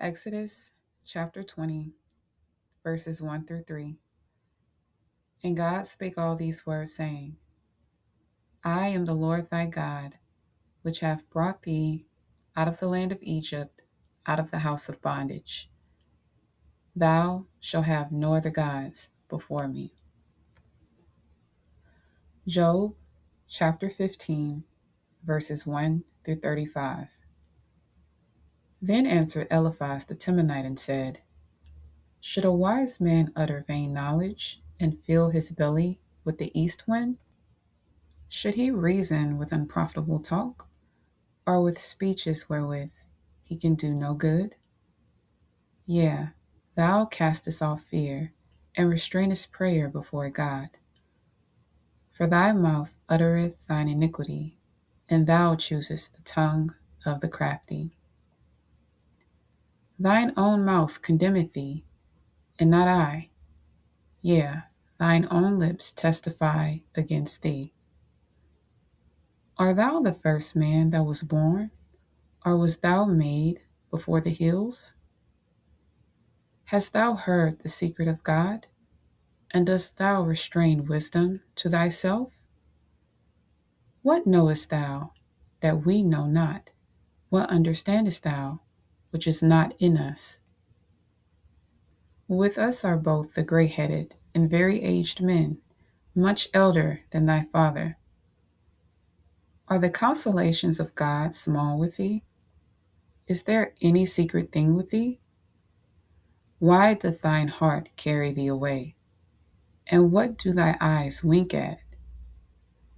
Exodus chapter 20, verses 1 through 3. And God spake all these words, saying, I am the Lord thy God, which have brought thee out of the land of Egypt, out of the house of bondage. Thou shalt have no other gods before me. Job chapter 15, verses 1 through 35. Then answered Eliphaz the Temanite and said, Should a wise man utter vain knowledge, and fill his belly with the east wind? Should he reason with unprofitable talk, or with speeches wherewith he can do no good? Yea, thou castest off fear, and restrainest prayer before God. For thy mouth uttereth thine iniquity, and thou choosest the tongue of the crafty. Thine own mouth condemneth thee, and not I. Yea, thine own lips testify against thee. Art thou the first man that was born, or wast thou made before the hills? Hast thou heard the secret of God, and dost thou restrain wisdom to thyself? What knowest thou that we know not? What understandest thou which is not in us? With us are both the grey-headed and very aged men, much elder than thy father. Are the consolations of God small with thee? Is there any secret thing with thee? Why doth thine heart carry thee away? And what do thy eyes wink at?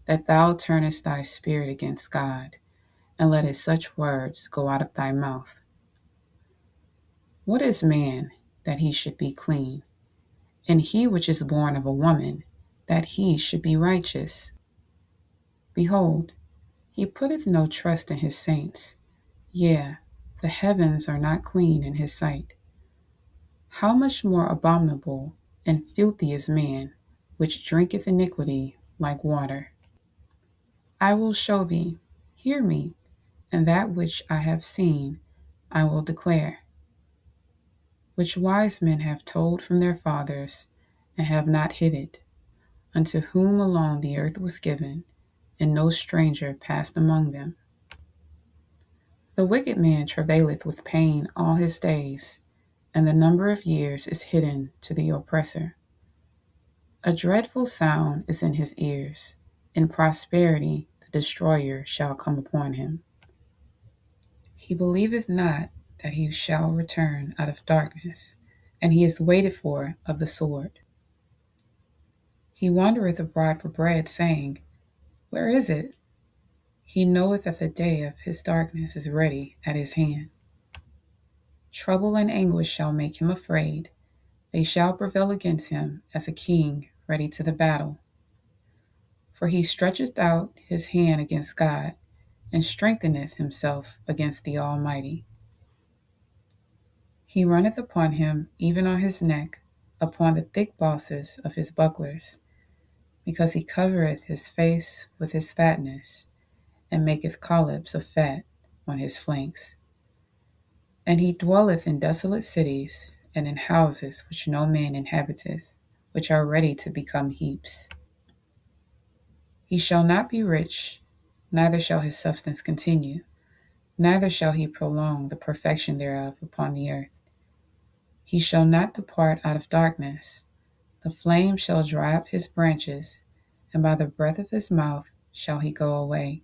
That thou turnest thy spirit against God, and lettest such words go out of thy mouth. What is man, that he should be clean? And he which is born of a woman, that he should be righteous? Behold, he putteth no trust in his saints. Yea, the heavens are not clean in his sight. How much more abominable and filthy is man, which drinketh iniquity like water? I will show thee, hear me, and that which I have seen I will declare, which wise men have told from their fathers, and have not hid it, unto whom alone the earth was given, and no stranger passed among them. The wicked man travaileth with pain all his days, and the number of years is hidden to the oppressor. A dreadful sound is in his ears. In prosperity the destroyer shall come upon him. He believeth not that he shall return out of darkness, and he is waited for of the sword. He wandereth abroad for bread, saying, Where is it? He knoweth that the day of his darkness is ready at his hand. Trouble and anguish shall make him afraid. They shall prevail against him as a king ready to the battle. For he stretcheth out his hand against God, and strengtheneth himself against the Almighty. He runneth upon him, even on his neck, upon the thick bosses of his bucklers, because he covereth his face with his fatness, and maketh collops of fat on his flanks. And he dwelleth in desolate cities, and in houses which no man inhabiteth, which are ready to become heaps. He shall not be rich, neither shall his substance continue, neither shall he prolong the perfection thereof upon the earth. He shall not depart out of darkness. The flame shall dry up his branches, and by the breath of his mouth shall he go away.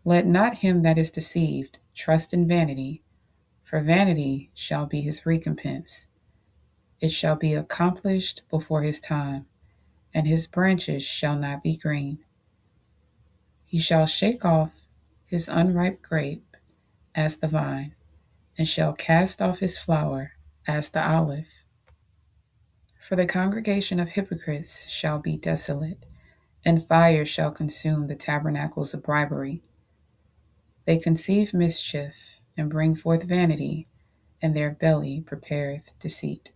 Let not him that is deceived trust in vanity, for vanity shall be his recompense. It shall be accomplished before his time, and his branches shall not be green. He shall shake off his unripe grape as the vine, and shall cast off his flower as the olive. For the congregation of hypocrites shall be desolate, and fire shall consume the tabernacles of bribery. They conceive mischief, and bring forth vanity, and their belly prepareth deceit.